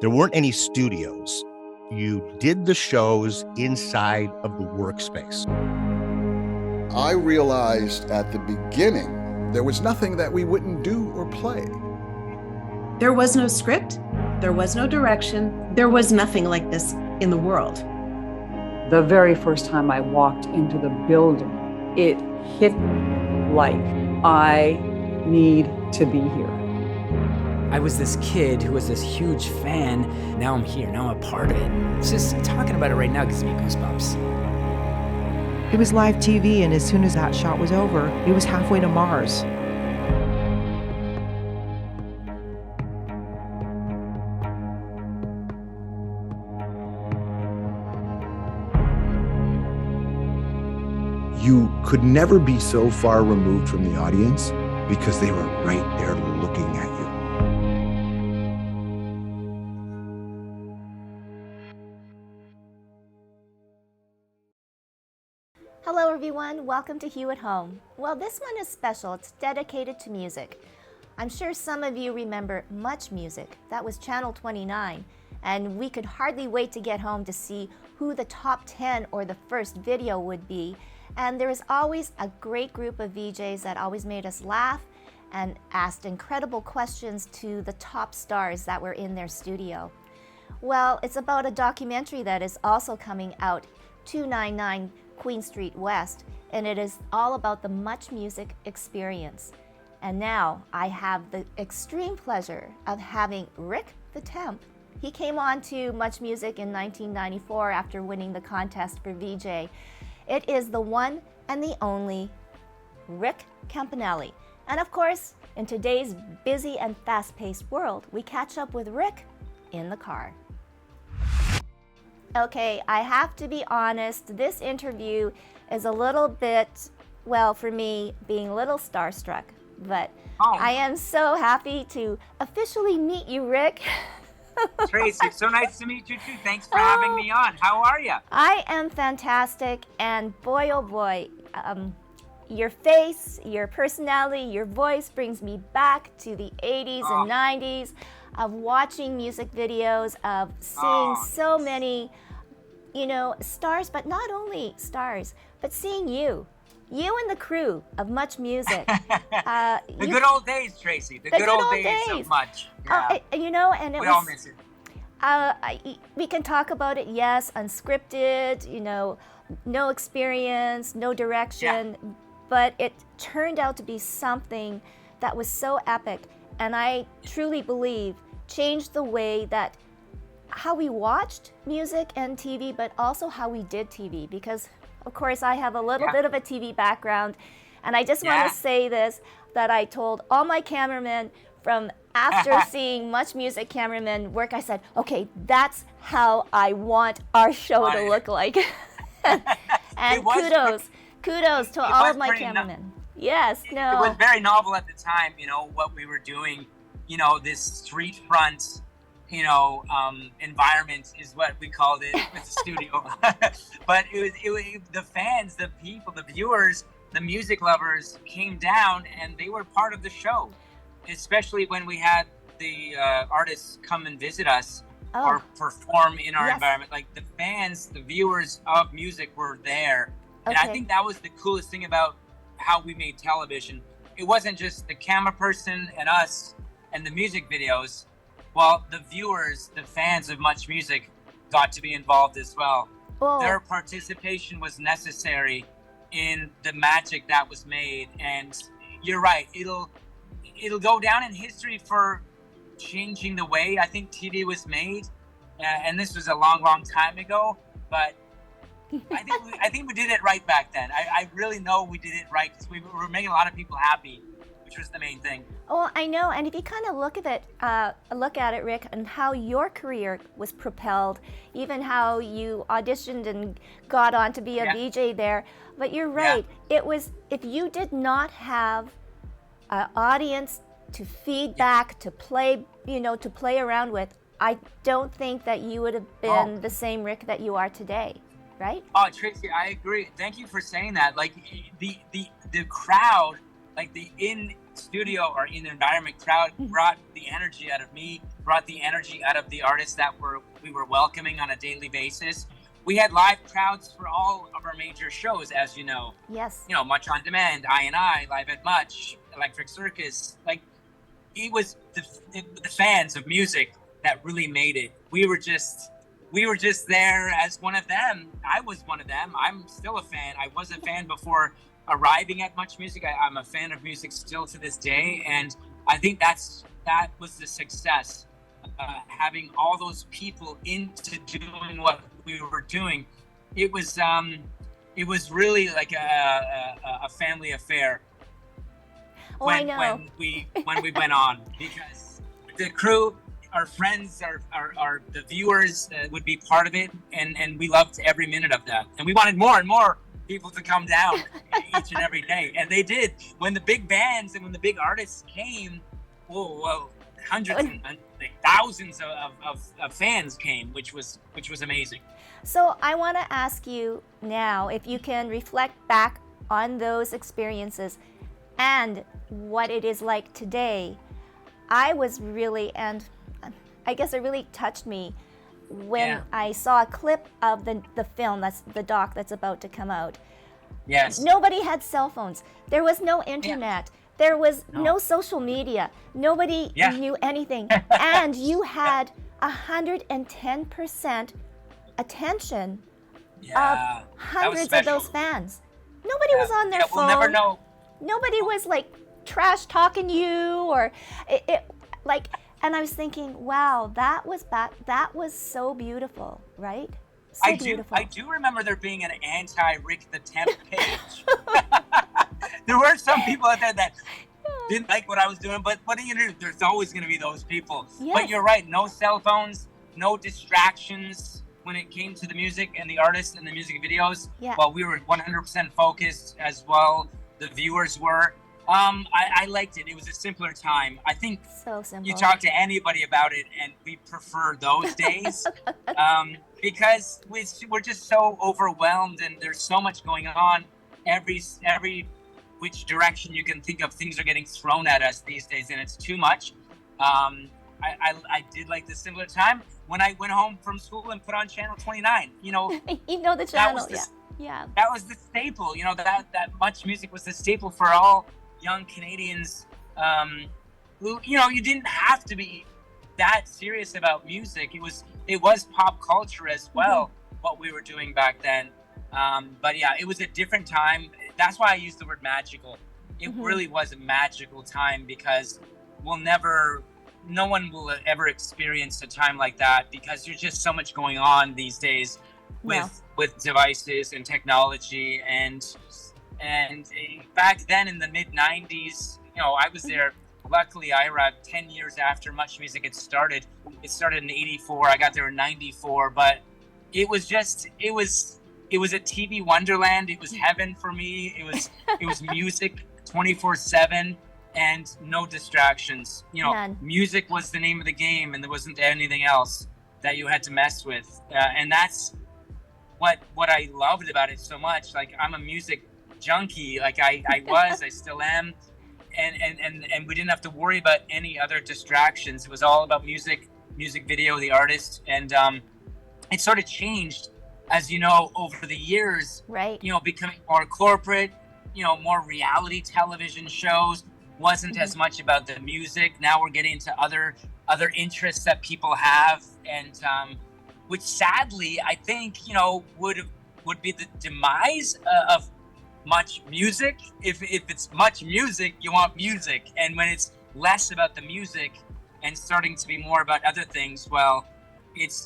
There weren't any studios. You did the shows inside of the workspace. I realized at the beginning there was nothing that we wouldn't do or play. There was no script, there was no direction, there was nothing like this in the world. The very first time I walked into the building, it hit me like, I need to be here. I was this kid who was this huge fan. Now I'm here, now I'm a part of it. It's just talking about it right now gives me goosebumps. It was live TV, and as soon as that shot was over, it was halfway to Mars. You could never be so far removed from the audience because they were right there looking at you. Hello everyone, welcome to Hue at Home. Well, this one is special. It's dedicated to music. I'm sure some of you remember Much Music. That was Channel 29, and we could hardly wait to get home to see who the top 10 or the first video would be. And there was always a great group of VJs that always made us laugh and asked incredible questions to the top stars that were in their studio. Well, it's about a documentary that is also coming out, 299 Queen Street West, and it is all about the Much Music experience. And now I have the extreme pleasure of having Rick the Temp. He came on to Much Music in 1994 after winning the contest for VJ. It is the one and the only Rick Campanelli. And of course, in today's busy and fast-paced world, we catch up with Rick in the car. Okay, I have to be honest, this interview is a little bit, well, for me, being a little starstruck, but I am so happy to officially meet you, Rick. Tracy, so nice to meet you too. Thanks for having me on. How are you? I am fantastic, and boy, oh boy, your face, your personality, your voice brings me back to the 80s and 90s of watching music videos, of seeing so many, you know, stars, but not only stars, but seeing you and the crew of Much Music. The good old days, Tracy. The good old days of Much. Yeah. You know, and we all miss it. We can talk about it, yes, unscripted, you know, no experience, no direction, but it turned out to be something that was so epic, and I truly believe changed the way that how we watched music and TV, but also how we did TV, because of course I have a little bit of a TV background, and I just want to say this, that I told all my cameramen from after seeing Much Music cameramen work, I said, okay, that's how I want our show to look like. And kudos to all of my cameramen. Yes, no. It was very novel at the time, you know, what we were doing, you know, this street front, you know, environment is what we called it with the studio. But it was the fans, the people, the viewers, the music lovers came down and they were part of the show, especially when we had the artists come and visit us or perform in our environment. Like the fans, the viewers of music were there. And I think that was the coolest thing about how we made television. It wasn't just the camera person and us and the music videos. Well, the viewers, the fans of Much Music got to be involved as well. Their participation was necessary in the magic that was made. And you're right, it'll go down in history for changing the way I think TV was made. And this was a long, long time ago, but I think we did it right back then. I really know we did it right because we were making a lot of people happy, which was the main thing. Oh, I know. And if you kind of look at it, Rick, and how your career was propelled, even how you auditioned and got on to be a VJ there. But you're right. It was, if you did not have an audience to feed back, to play, you know, to play around with, I don't think that you would have been the same Rick that you are today. Right? Oh, Tracy, I agree. Thank you for saying that. Like the crowd, like the in studio or in environment crowd brought the energy out of me, brought the energy out of the artists that we were welcoming on a daily basis. We had live crowds for all of our major shows, as you know. Yes. You know, Much on Demand, I&I, Live at Much, Electric Circus. Like, it was the fans of music that really made it. We were just there as one of them. I was one of them. I'm still a fan. I was a fan before arriving at Much Music. I'm a fan of music still to this day, and I think that was the success. Having all those people into doing what we were doing, it was really like a family affair. I know. When we went on, because the crew, our friends, our the viewers would be part of it, and we loved every minute of that, and we wanted more and more people to come down each and every day, and they did. When the big bands and when the big artists came, hundreds and thousands of fans came, which was amazing. So I want to ask you now if you can reflect back on those experiences and what it is like today. I was really, and I guess it really touched me when I saw a clip of the film, that's the doc that's about to come out. Yes. Nobody had cell phones. There was no internet. There was no social media. Nobody knew anything. And you had 110% attention of hundreds of those fans. Nobody was on their phone. We'll never know. Nobody was like trash talking you or like, and I was thinking, wow, that was so beautiful, right? So beautiful. I do remember there being an anti-Rick the Temp page. There were some people out there that didn't like what I was doing, but what are you gonna do? There's always gonna be those people. Yes. But you're right, no cell phones, no distractions when it came to the music and the artists and the music videos. Yeah. Well, we were 100% focused as well. The viewers were. I liked it. It was a simpler time. I think so simple. You talk to anybody about it, and we prefer those days because we're just so overwhelmed, and there's so much going on. Every which direction you can think of, things are getting thrown at us these days, and it's too much. I did like the simpler time when I went home from school and put on Channel 29. You know, the channel. That was the staple. You know, that Much Music was the staple for all young Canadians. Who, you know, you didn't have to be that serious about music. It was pop culture as well. What we were doing back then. But yeah, it was a different time. That's why I use the word magical. It really was a magical time because no one will ever experience a time like that because there's just so much going on these days with devices and technology and back then in the mid 90s, you know, I was there. Luckily, I arrived 10 years after Much Music had started. It started in 84. I got there in 94, but it was a TV wonderland. It was heaven for me. It was music 24/7 and no distractions. You know, None. Music was the name of the game, and there wasn't anything else that you had to mess with. And that's what I loved about it so much. Like, I'm a music junkie. Like I still am. And we didn't have to worry about any other distractions. It was all about music video, the artist, and it sort of changed, as you know, over the years. Right. You know, becoming more corporate. You know, more reality television shows. Wasn't as much about the music. Now we're getting into other interests that people have, and which sadly I think, you know, would be the demise of Much Music. If it's Much Music, you want music, and when it's less about the music and starting to be more about other things, well,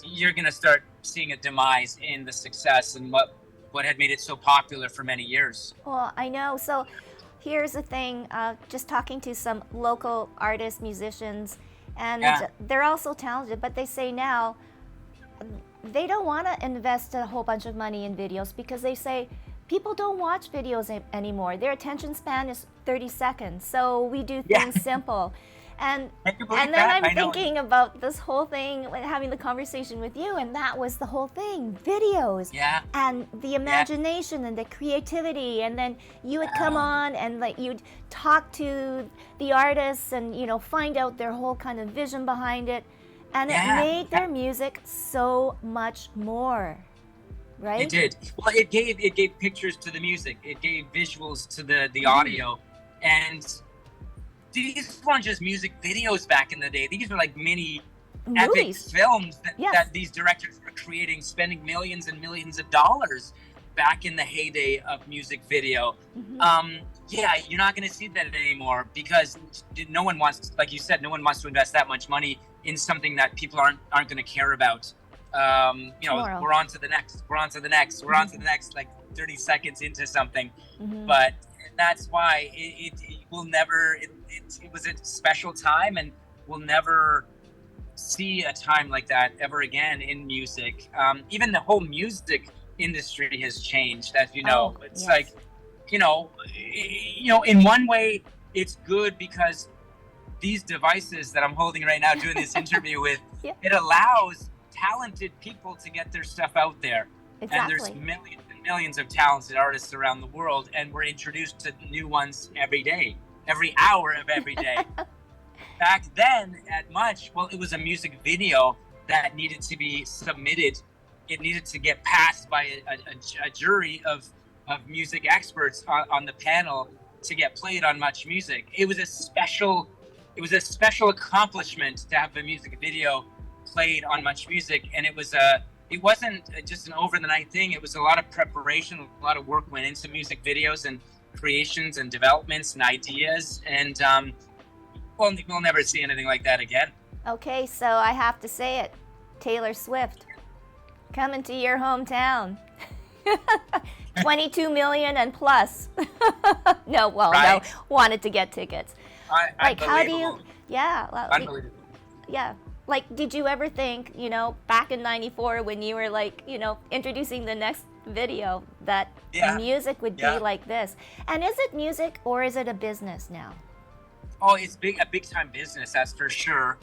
you're gonna start seeing a demise in the success and what had made it so popular for many years. Well, I know. So here's the thing, just talking to some local artists, musicians, and they're also talented, but they say now they don't want to invest a whole bunch of money in videos because they say people don't watch videos anymore. Their attention span is 30 seconds. So we do things simple. And then I'm thinking about this whole thing, having the conversation with you, and that was the whole thing, videos. Yeah. And the imagination and the creativity, and then you would come on and like you'd talk to the artists and, you know, find out their whole kind of vision behind it. And it made their music so much more, right? It did. Well, it gave pictures to the music. It gave visuals to the audio. And these weren't just music videos back in the day. These were like mini epic films that these directors were creating, spending millions and millions of dollars back in the heyday of music video. Yeah, you're not going to see that anymore because no one wants, like you said, no one wants to invest that much money in something that people aren't going to care about. You know, we're on to the next, we're on to the next, we're on to the next, like 30 seconds into something. But that's why it will never, it was a special time, and we'll never see a time like that ever again in music. Even the whole music industry has changed, as you know. It's like, you know, in one way it's good because these devices that I'm holding right now doing this interview with, it allows talented people to get their stuff out there. And there's millions and millions of talented artists around the world, and we're introduced to new ones every day, every hour of every day. Back then it was a music video that needed to be submitted. It needed to get passed by a jury of music experts on the panel to get played on Much Music. It was a special accomplishment to have a music video played on Much Music, and it wasn't just an over the night thing. It was a lot of preparation, a lot of work went into music videos and creations and developments and ideas, and we'll never see anything like that again. Okay, so I have to say it, Taylor Swift coming to your hometown. 22 million and plus. No, wanted to get tickets. Like, how do you, Unbelievable. Like, did you ever think, you know, back in 94 when you were like, you know, introducing the next video that music would be like this? And is it music or is it a business now? Oh, it's a big time business, that's for sure.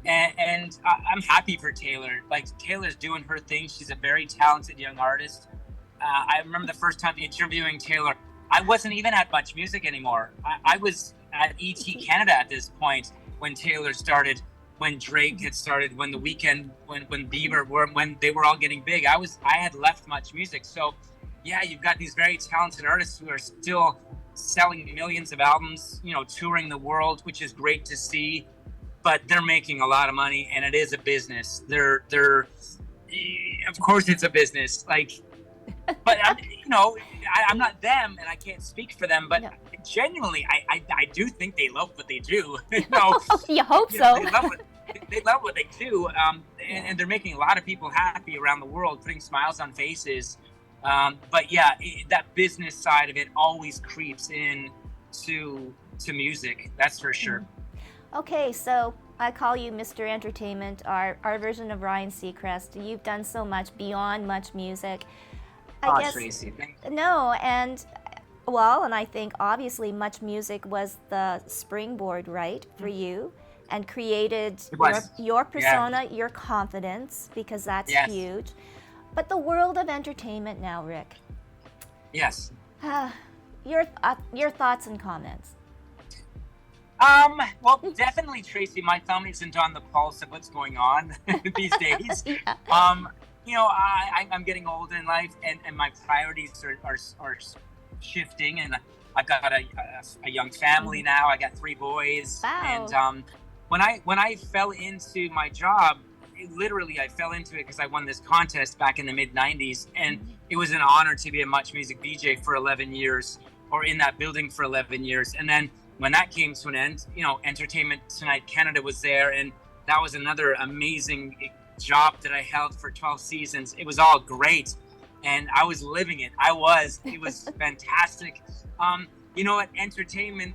And I'm happy for Taylor. Like, Taylor's doing her thing. She's a very talented young artist. I remember the first time interviewing Taylor, I wasn't even at Much Music anymore. I was at ET Canada at this point when Taylor started, when Drake had started, when The Weeknd, when Bieber when they were all getting big. I had left Much Music. So yeah, you've got these very talented artists who are still selling millions of albums, you know, touring the world, which is great to see. But they're making a lot of money, and it is a business. They're of course it's a business. Like, but I'm not them, and I can't speak for them. But genuinely, I do think they love what they do. You know, you hope so. They love what they do, and they're making a lot of people happy around the world, putting smiles on faces. But yeah, that business side of it always creeps in to music. That's for sure. Okay, so I call you Mr. Entertainment, our version of Ryan Seacrest. You've done so much beyond Much Music. I guess, Tracy, thank you. No, and I think obviously Much Music was the springboard, right, for you, and created your persona, your confidence, because that's huge. But the world of entertainment now, Rick. Yes. Your thoughts and comments. Well, definitely, Tracy, my thumb isn't on the pulse of what's going on these days. You know, I'm getting older in life, and my priorities are shifting, and I've got a young family now. I got 3 boys. Wow. And when I fell into my job, I fell into it because I won this contest back in the mid-90s, and it was an honor to be a Much Music DJ for 11 years, or in that building for 11 years. And then when that came to an end, you know, Entertainment Tonight Canada was there, and that was another amazing job that I held for 12 seasons. It was all great, and I was living it. It was fantastic. You know, at entertainment,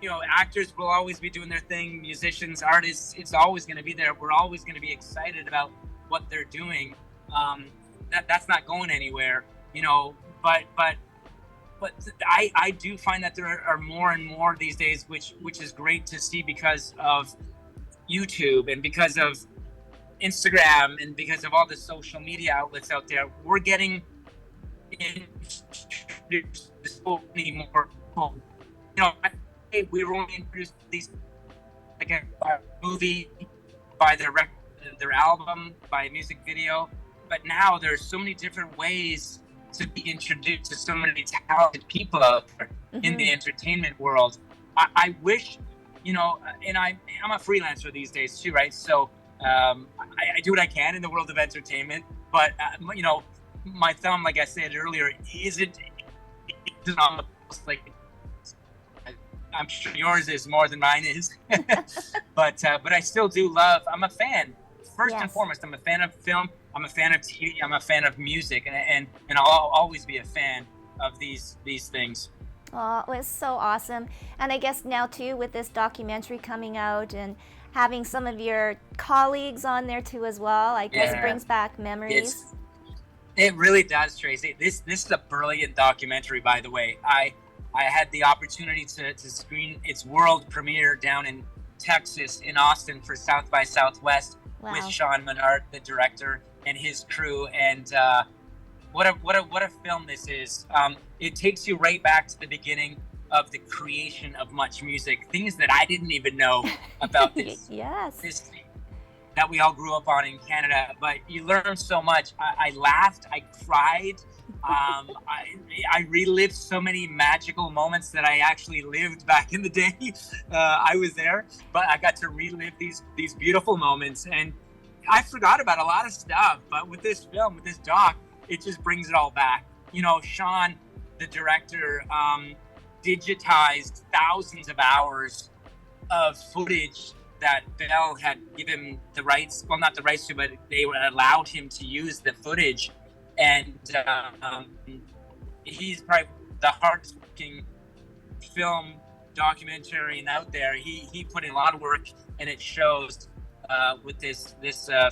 you know, actors will always be doing their thing, musicians, artists, it's always going to be there. We're always going to be excited about what they're doing. That's not going anywhere, you know, but I do find that there are more and more these days, which is great to see because of YouTube and because of Instagram and because of all the social media outlets out there. We're getting introduced to so many more people. You know, we were only introduced to these, like a movie by the their album by a music video. But now there's so many different ways to be introduced to so many talented people out there in the entertainment world. I wish, you know, and I'm a freelancer these days too, right? So I do what I can in the world of entertainment, but you know, my thumb, like I said earlier, isn't on the pulse. Like, I'm sure yours is more than mine is, but I still do love. I'm a fan. First and foremost, I'm a fan of film. I'm a fan of TV. I'm a fan of music, and I'll always be a fan of these things. Oh, it was so awesome. And I guess now too, with this documentary coming out and having some of your colleagues on there too as well, I guess brings back memories. It really does, Tracy. This is a brilliant documentary, by the way. I had the opportunity to screen its world premiere down in Texas, in Austin, for South by Southwest with Sean Menard, the director, and his crew. And what a film this is. It takes you right back to the beginning of the creation of much music, things that I didn't even know about this. This that we all grew up on in Canada, but you learn so much. I laughed, I cried, I relived so many magical moments that I actually lived back in the day. I was there, but I got to relive these beautiful moments, and I forgot about a lot of stuff, but with this film, with this doc, it just brings it all back. You know, Sean, the director, digitized thousands of hours of footage that Bell had given the rights, well, not the rights to, but they allowed him to use the footage. And he's probably the hardest working film documentarian out there. He put in a lot of work, and it shows with this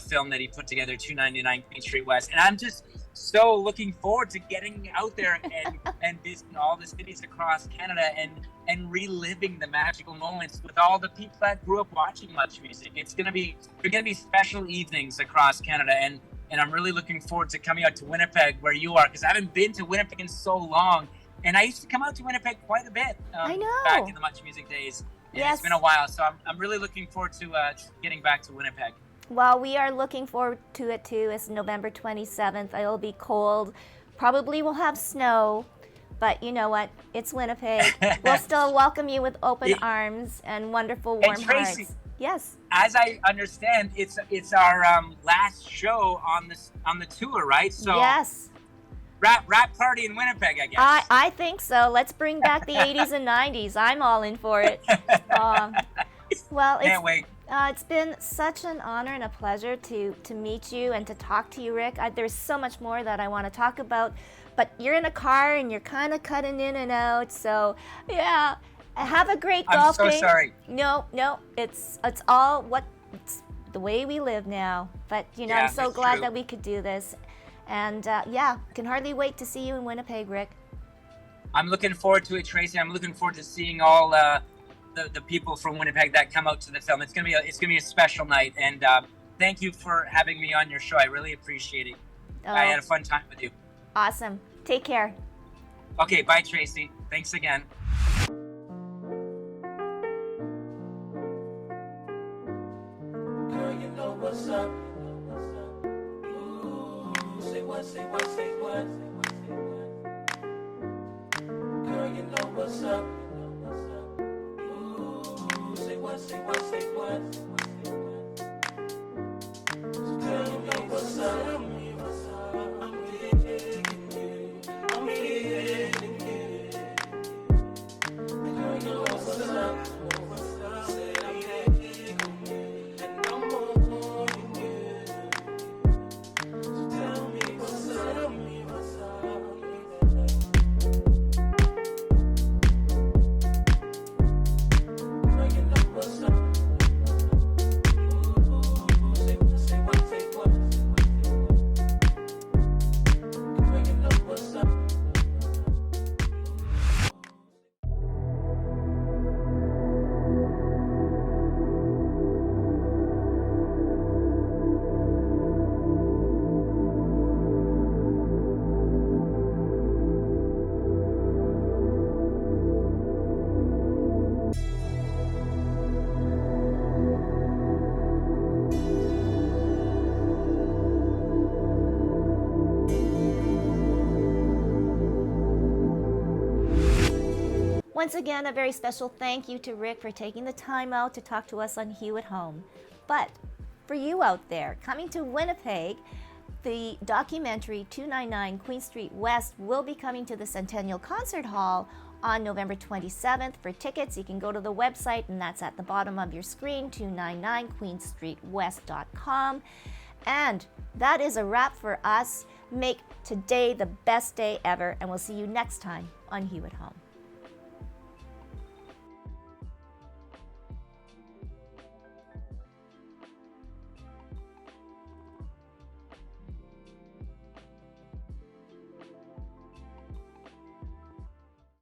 film that he put together, 299 Queen Street West. And I'm just so looking forward to getting out there and visiting all the cities across Canada and reliving the magical moments with all the people that grew up watching much music. They're gonna be special evenings across Canada, and I'm really looking forward to coming out to Winnipeg, where you are, because I haven't been to Winnipeg in so long, and I used to come out to Winnipeg quite a bit. I know. Back in the Much Music days. And it's been a while, so I'm really looking forward to getting back to Winnipeg. Well, we are looking forward to it too. It's November 27th. It'll be cold. Probably we'll have snow, but you know what? It's Winnipeg. We'll still welcome you with open arms and wonderful warm Tracy, hearts. Yes. As I understand, it's our last show on the tour, right? So yes. Rap party in Winnipeg, I guess. I think so. Let's bring back the 80s and 90s. I'm all in for it. Well, can't wait. It's been such an honor and a pleasure to meet you and to talk to you, Rick. There's so much more that I want to talk about, but you're in a car and you're kind of cutting in and out. So, yeah, have a great golf day. I'm so sorry. No, it's it's the way we live now. But, you know, I'm so glad that we could do this. And, can hardly wait to see you in Winnipeg, Rick. I'm looking forward to it, Tracy. I'm looking forward to seeing all the people from Winnipeg that come out to the film. It's gonna be a special night, and thank you for having me on your show. I really appreciate it. I had a fun time with you. Awesome. Take care. Okay, bye, Tracy. Thanks again. Girl, you know what's up. Ooh, say what, say what, say what. Girl, you know what's up. Say what, say what, say what. So tell me what's up. I'm feeling you. I'm feeling you. Girl, you know what's up. Say I'm feeling you. And I'm more than you. So tell me what's up. Tell me what's up. Girl, you know what's up. Once again, a very special thank you to Rick for taking the time out to talk to us on Hue at Home. But for you out there, coming to Winnipeg, the documentary 299 Queen Street West will be coming to the Centennial Concert Hall on November 27th. For tickets, you can go to the website, and that's at the bottom of your screen, 299queenstreetwest.com. And that is a wrap for us. Make today the best day ever, and we'll see you next time on Hue at Home.